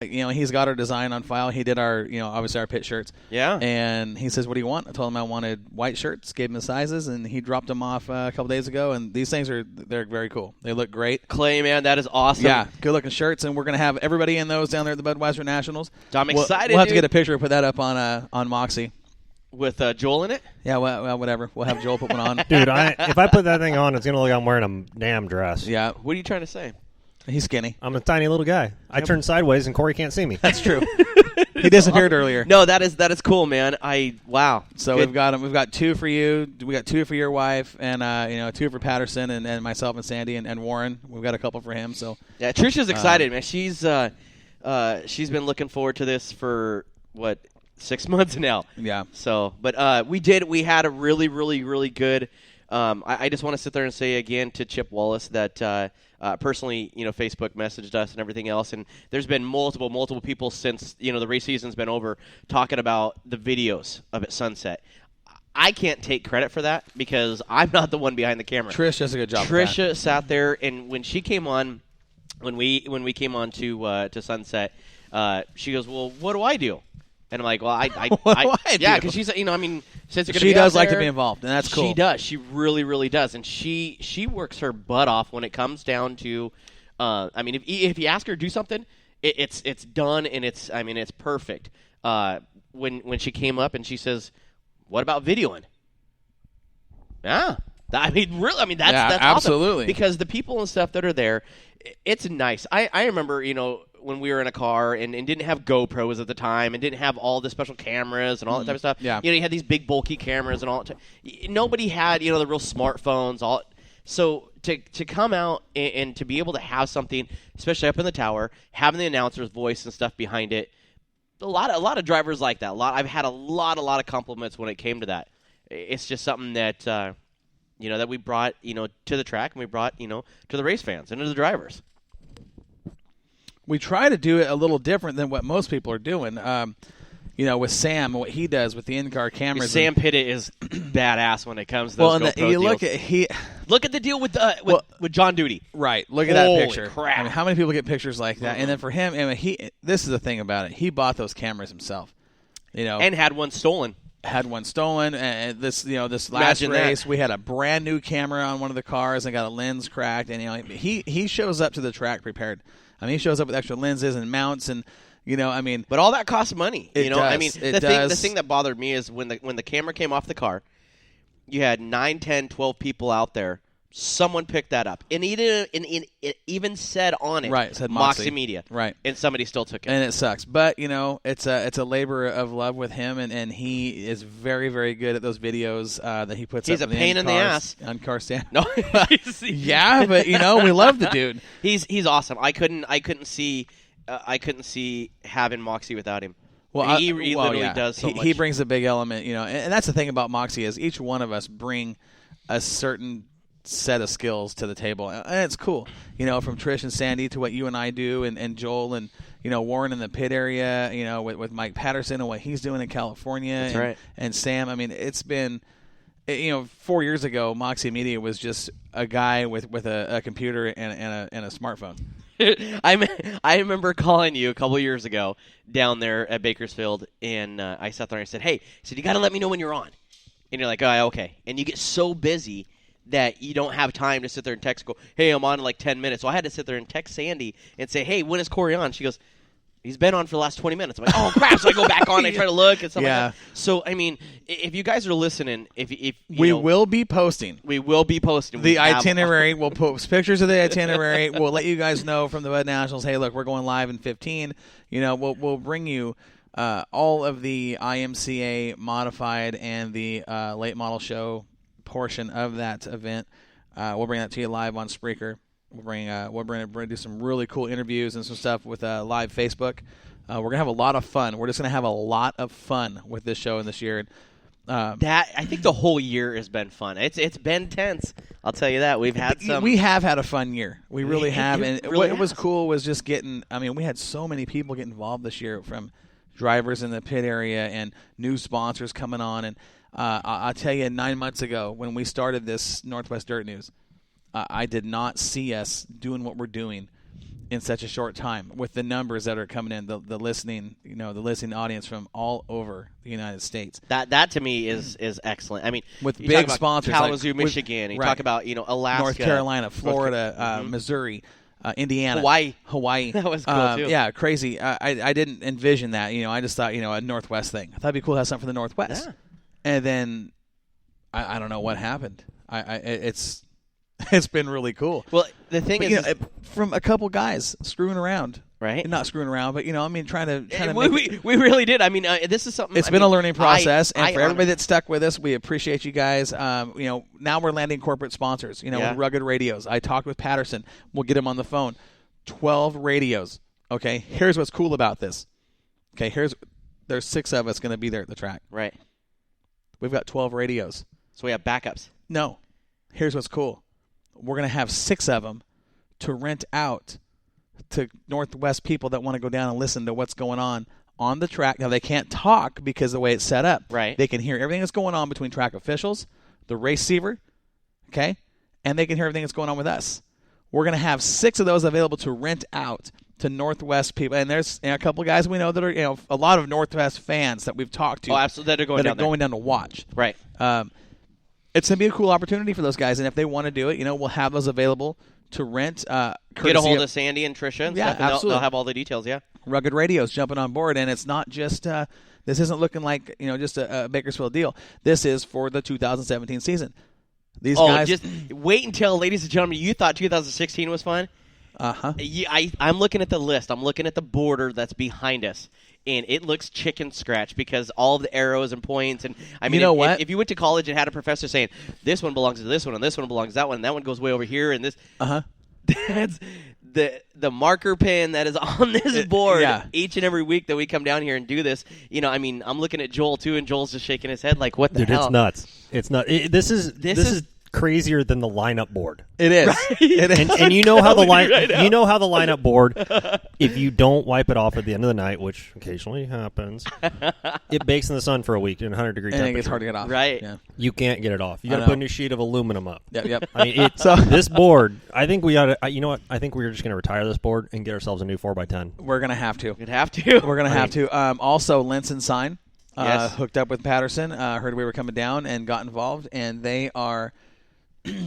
he's got our design on file. He did our, obviously our pit shirts. Yeah. And he says, what do you want? I told him I wanted white shirts, gave him the sizes, and he dropped them off a couple days ago. And these things they're very cool. They look great. Clay, man, that is awesome. Yeah, good-looking shirts, and we're going to have everybody in those down there at the Budweiser Nationals. I'm excited, We'll have to dude. get a picture and put that up on Moxie. With Joel in it? Yeah, well, whatever. We'll have Joel put one on. Dude, if I put that thing on, it's going to look like I'm wearing a damn dress. Yeah. What are you trying to say? He's skinny. I'm a tiny little guy. I turn sideways and Corey can't see me. That's true. He disappeared earlier. No, that is cool, man. Wow. So Good. we've got 2 for you. We got 2 for your wife, and 2 for Patterson and myself and Sandy and Warren. We've got a couple for him. So yeah, Trisha's excited, man. She's been looking forward to this for 6 months now. Yeah. So, but we had a really, really, really good. I just want to sit there and say again to Chip Wallace that personally, Facebook messaged us and everything else, and there's been multiple people since the race season's been over talking about the videos of it Sunset. I can't take credit for that because I'm not the one behind the camera. Trish does a good job. Trisha sat there, and when she came on, when we came on to Sunset, she goes, "Well, what do I do?" And I'm like, well, yeah, because she's, since you're going to she does like to be involved, and that's cool. She does. She really, really does, and she works her butt off when it comes down to, if you ask her to do something, it's done, and it's perfect. When she came up and she says, "What about videoing?" Yeah, really, that's absolutely awesome. Because the people and stuff that are there, it's nice. I remember, when we were in a car and didn't have GoPros at the time and didn't have all the special cameras and all that type of stuff. Yeah. You had these big bulky cameras and all that. Nobody had, the real smartphones. So to come out and to be able to have something, especially up in the tower, having the announcer's voice and stuff behind it, a lot of drivers like that. I've had a lot of compliments when it came to that. It's just something that that we brought to the track, and we brought to the race fans and to the drivers. We try to do it a little different than what most people are doing. With Sam, what he does with the in-car cameras. Sam Pittett is badass when it comes to those GoPro deals. Look at the deal with John Duty. Right. Look at that picture. Crap. How many people get pictures like that? And then for him, this is the thing about it. He bought those cameras himself. And had one stolen. And this last Imagine race that. we had a brand new camera on one of the cars and got a lens cracked, and he shows up to the track prepared. He shows up with extra lenses and mounts, and but all that costs money. It does. The thing that bothered me is when the camera came off the car, you had 9, 10, 12 people out there. Someone picked that up, and it even said on it, right? It said Moxie Media, right? And somebody still took it, and it sucks. But it's a labor of love with him, and he is very, very good at those videos that he puts. He's up a pain in the ass on car stand. No, yeah, but we love the dude. He's awesome. I couldn't see having Moxie without him. Well, he literally does so much. He brings a big element, and that's the thing about Moxie is each one of us bring a certain set of skills to the table, and it's cool. From Trish and Sandy to what you and I do, and Joel and Warren in the pit area, with Mike Patterson and what he's doing in California. That's right. And Sam. It's been 4 years ago, Moxie Media was just a guy with a computer and a smartphone. I remember calling you a couple of years ago down there at Bakersfield, and I sat there and I said, "Hey," you got to let me know when you're on. And you're like, "Oh, okay." And you get so busy that you don't have time to sit there and text, go, "Hey, I'm on in like 10 minutes." So I had to sit there and text Sandy and say, "Hey, when is Corey on?" She goes, "He's been on for the last 20 minutes." I'm like, "Oh, crap." So I go back on and I try to look and stuff like that. So, if you guys are listening, we will be posting. We will be posting. The itinerary. We'll post pictures of the itinerary. We'll let you guys know from the Bud Nationals, hey, look, we're going live in 15. We'll bring you all of the IMCA modified and the late model show portion of that event. We'll bring that to you live on Spreaker. We'll do some really cool interviews and some stuff with live Facebook. We're gonna have a lot of fun. We're just gonna have a lot of fun with this show and this year. I think the whole year has been fun. It's been tense. I'll tell you that. We have had a fun year. We really have. And really what was cool was just getting. We had so many people get involved this year, from drivers in the pit area and new sponsors coming on. And I'll tell you, 9 months ago when we started this Northwest Dirt News, I did not see us doing what we're doing in such a short time with the numbers that are coming in, the listening, the listening audience from all over the United States. That to me is excellent. I mean, with you big talk about sponsors Kalamazoo, like Michigan. You right. talk about Alaska, North Carolina, Florida, Missouri, Indiana, Hawaii. That was cool too. Yeah, crazy. I didn't envision that. I just thought a Northwest thing. I thought it'd be cool to have something for the Northwest. Yeah. And then I don't know what happened. It's been really cool. Well, the thing But, is, from a couple guys screwing around, right? Not screwing around, but trying to. We really did. I mean, this is something. It's been a learning process, and for I everybody that stuck with us, we appreciate you guys. Now we're landing corporate sponsors. With Rugged Radios. I talked with Patterson. We'll get him on the phone. 12 radios. Okay, here's what's cool about this. Okay, there's 6 of us going to be there at the track. Right. We've got 12 radios. So we have backups. No, here's what's cool. We're going to have 6 of them to rent out to Northwest people that want to go down and listen to what's going on the track. Now, they can't talk because of the way it's set up. Right. They can hear everything that's going on between track officials, the race receiver, okay, and they can hear everything that's going on with us. We're going to have 6 of those available to rent out to Northwest people. And there's a couple of guys we know that are, a lot of Northwest fans that we've talked to. Oh, absolutely. That are going down to watch. Right. It's going to be a cool opportunity for those guys. And if they want to do it, we'll have those available to rent. Get a hold of Sandy and Tricia and stuff, and absolutely. they'll have all the details, yeah. Rugged Radios jumping on board. And it's not just this isn't looking like, just a Bakersfield deal. This is for the 2017 season. These guys. Just wait until, ladies and gentlemen, you thought 2016 was fun? Uh-huh. I'm looking at the list. I'm looking at the border that's behind us, and it looks chicken scratch because all of the arrows and points. And I mean, what? If you went to college and had a professor saying, this one belongs to this one, and this one belongs to that one, and that one goes way over here, and this. Uh-huh. That's the marker pen that is on this board each and every week that we come down here and do this. I'm looking at Joel, too, and Joel's just shaking his head like, what the hell? It's nuts. It's nuts. This is crazier than the lineup board. It is. Right? It is. And you know how the lineup board, if you don't wipe it off at the end of the night, which occasionally happens, it bakes in the sun for a week in 100-degree temperature. And it gets hard to get off. Right. Yeah. You can't get it off. You got to put a new sheet of aluminum up. Yep. I mean, this board, I think we ought to, you know what? I think we're just going to retire this board and get ourselves a new 4x10. We're going to have to. We'd have to. We're going to have to. Also, Lentz and Sign hooked up with Patterson. Heard we were coming down and got involved, and they are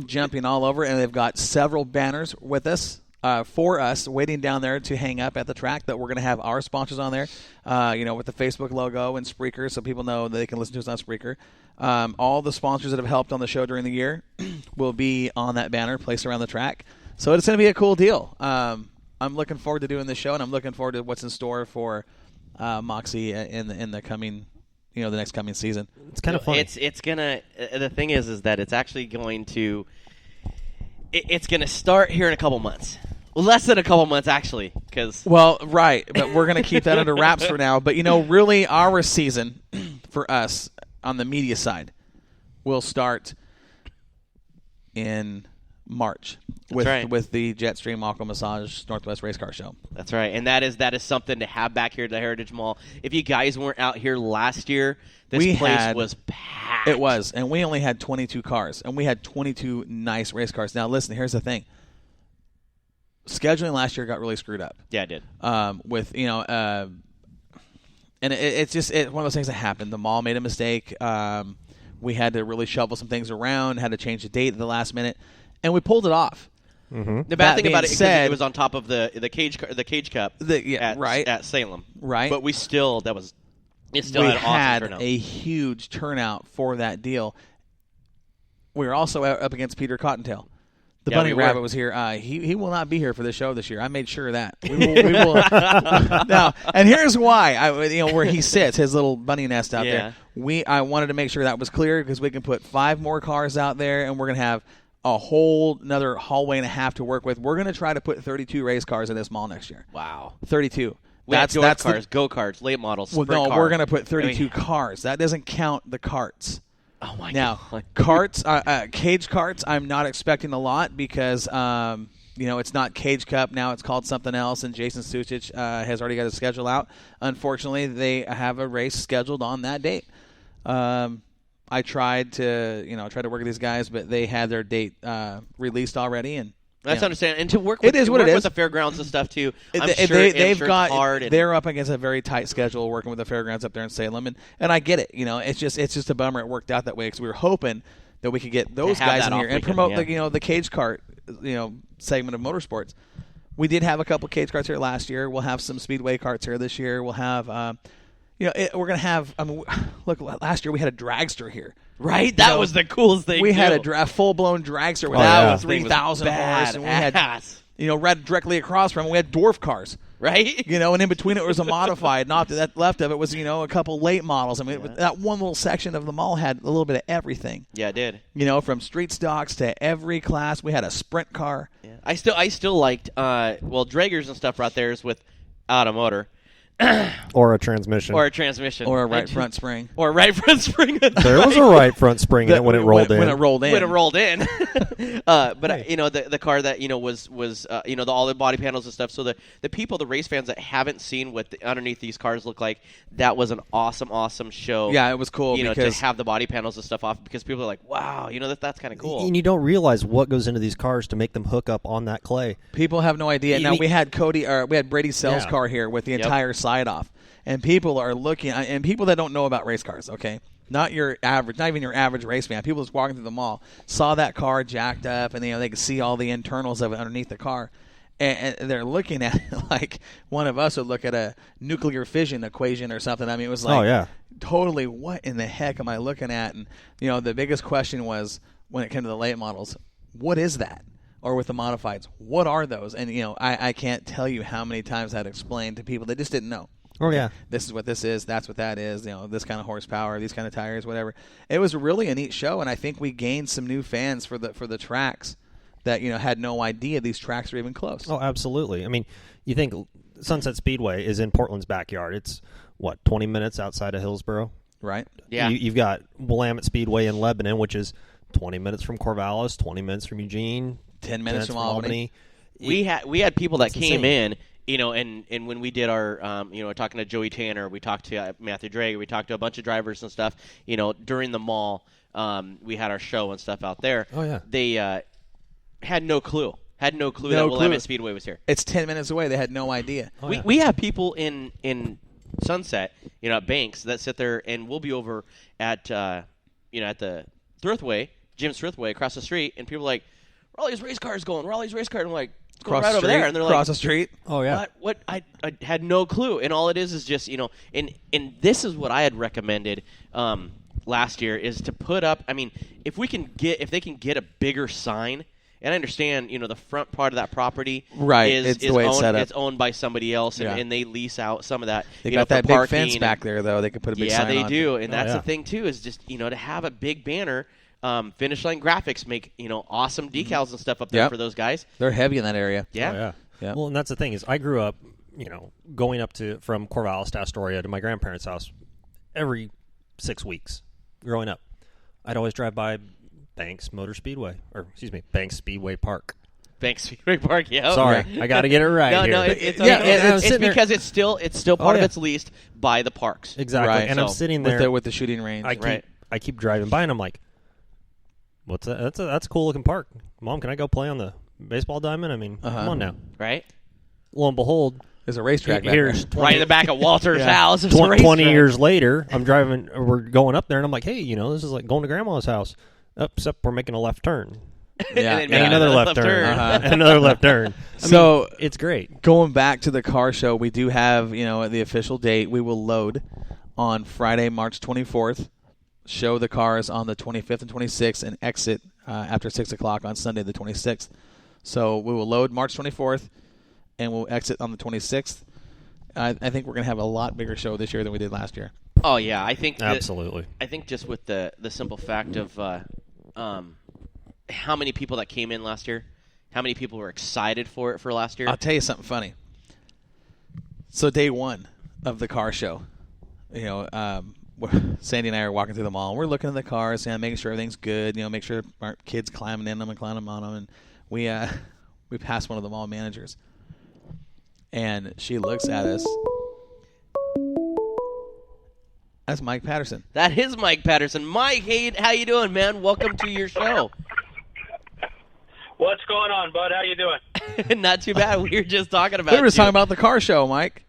jumping all over, and they've got several banners with us for us waiting down there to hang up at the track that we're going to have our sponsors on there, with the Facebook logo and Spreaker, so people know that they can listen to us on Spreaker. All the sponsors that have helped on the show during the year will be on that banner placed around the track. So it's going to be a cool deal. I'm looking forward to doing this show, and I'm looking forward to what's in store for Moxie in the coming the next coming season. It's kind of funny. It's gonna. The thing is that it's actually going to. It's gonna start here in a couple months. Less than a couple months, actually, because. Well, right, but we're gonna keep that under wraps for now. But really, our season for us on the media side will start in March with the Jetstream Aqua Massage Northwest Race Car Show. That's right, and that is something to have back here at the Heritage Mall. If you guys weren't out here last year, this place was packed. It was, and we only had 22 cars, and we had 22 nice race cars. Now, listen, here's the thing. Scheduling last year got really screwed up. Yeah, it did. With and it's just one of those things that happened. The mall made a mistake. We had to really shuffle some things around. Had to change the date at the last minute, and we pulled it off. Mm-hmm. The bad thing about it is it was on top of the cage cup at Salem. Right. But we still had an awesome turnout. A huge turnout for that deal. We were also up against Peter Cottontail. The Bunny Rabbit was here. He will not be here for the show this year. I made sure of that. We will now, and here's why. Where he sits, his little bunny nest out there. I wanted to make sure that was clear because we can put 5 more cars out there, and we're going to have a whole another hallway and a half to work with. We're going to try to put 32 race cars in this mall next year. Wow, 32. That's cars, go-karts, late models. Well, no, we're going to put 32 cars. That doesn't count the carts. Oh my God! Now, carts, cage carts. I'm not expecting a lot because it's not Cage Cup now. It's called something else, and Jason Suchich has already got his schedule out. Unfortunately, they have a race scheduled on that date. I tried to work with these guys, but they had their date released already, and That's Yeah. understandable. And to work It with, is to what it work is. with the fairgrounds and stuff too. I'm They- sure they've sure got it's hard. And, they're up against a very tight schedule working with the fairgrounds up there in Salem, and I get it. It's just a bummer it worked out that way because we were hoping that we could get those have guys that in here off and weekend, promote yeah. the cage kart segment of motorsports. We did have a couple cage karts here last year. We'll have some speedway karts here this year. We'll have we're gonna have. Look, last year we had a dragster here. right? That was the coolest thing. We had too. a full-blown dragster with yeah. 3,000 horse, and we had badass. right directly across from it, we had dwarf cars. right? And in between it was a modified. Not that left of it was a couple late models. I mean, that one little section of the mall had a little bit of everything. Yeah, it did. From street stocks to every class. We had a sprint car. Yeah. I still liked draggers and stuff right there is without a motor Or a transmission. or a transmission Or a right front spring. or a right front spring. There was a right front spring in it when it rolled in. When it rolled in. When it rolled in, but the car that was all the body panels and stuff. So the people, the race fans that haven't seen what underneath these cars look like, that was an awesome show. Yeah, it was cool to because have the body panels and stuff off because people are like, wow, that's kind of cool. And you don't realize what goes into these cars to make them hook up on that clay. people have no idea. Now we had Brady Sell's Yeah. car here with the entire side off, and people are looking, and people that don't know about race cars, okay, not even your average race fan. People just walking through the mall saw that car jacked up, and they could see all the internals of it underneath the car, and they're looking at it like one of us would look at a nuclear fission equation or something. I mean, it was like, Oh, yeah. totally, what in the heck am I looking at? And the biggest question was when it came to the late models, what is that? Or with the modifieds, what are those? And I can't tell you how many times I'd explained to people that just didn't know. Oh, yeah. This is what this is. That's what that is. This kind of horsepower, these kind of tires, whatever. It was really a neat show, and I think we gained some new fans for the tracks that had no idea these tracks were even close. Oh, absolutely. I mean, you think Sunset Speedway is in Portland's backyard. It's, 20 minutes outside of Hillsboro? Right? Yeah. You've got Willamette Speedway in Lebanon, which is 20 minutes from Corvallis, 20 minutes from Eugene, 10 minutes from Albany. We had people that It's came insane. in, and when we did our, talking to Joey Tanner, we talked to Matthew Drager, we talked to a bunch of drivers and stuff. During the mall, we had our show and stuff out there. Oh, yeah. They had no clue. That clue. Willamette Speedway was here. It's 10 minutes away. They had no idea. Oh, We have people in Sunset, at Banks that sit there, and we'll be over at at the Thriftway, Jim's Thriftway across the street, and people are like, where are all these race cars going? Where are all these race cars? I'm like, it's going right over there, and they're across like, the street. Oh, yeah. What? I had no clue, and all it is just and this is what I had recommended last year is to put up. I mean, if they can get a bigger sign. And I understand, the front part of that property Right, is it's the way it's owned, set up. It's owned by somebody else, Yeah. and they lease out some of that. They you got know, that for big parking fence and- back there, though. They could put a big Yeah, sign they on. do, and Oh, that's yeah. the thing too. Is just to have a big banner. Finish Line Graphics make awesome decals and stuff up there Yep. for those guys. They're heavy in that area. Yeah. Oh, yeah. Yeah. Well, and that's the thing is I grew up, going up from Corvallis to Astoria to my grandparents' house every 6 weeks growing up. I'd always drive by Banks Speedway Park. Banks Speedway Park. Yeah. Sorry, I got to get it right No, here. no, it's Yeah, okay. and I was it's sitting there- because it's still part of yeah. it's leased by the parks. Exactly. Right, And I'm so sitting there with the shooting range. I keep driving by and I'm like, what's that? That's a cool looking park. Mom, can I go play on the baseball diamond? I mean, come on now. Right. Lo and behold, There's a racetrack back here's there. Right in the back of Walter's Yeah. house. It's a 20 racetrack. years later, we're going up there and I'm like, hey, this is like going to grandma's house. Except we're making a left turn. Yeah. And And another left turn. And another left turn. So- it's great. Going back to the car show, we do have, the official date. We will load on Friday, March 24th, show the cars on the 25th and 26th, and exit after 6 o'clock on Sunday the 26th. So we will load March 24th, and we'll exit on the 26th. I think we're going to have a lot bigger show this year than we did last year. Oh yeah, I think Absolutely. I think just with the simple fact of how many people that came in last year, how many people were excited for it for last year. I'll tell you something funny. So day one of the car show, Sandy and I are walking through the mall. And we're looking at the cars, making sure everything's good. Make sure our kids climbing in them and climbing on them. And we passed one of the mall managers, and she looks at us. That's Mike Patterson. That is Mike Patterson. Mike, hey, how you doing, man? Welcome to your show. What's going on, bud? How you doing? Not too bad. We were just talking about They were just you. talking about the car show, Mike.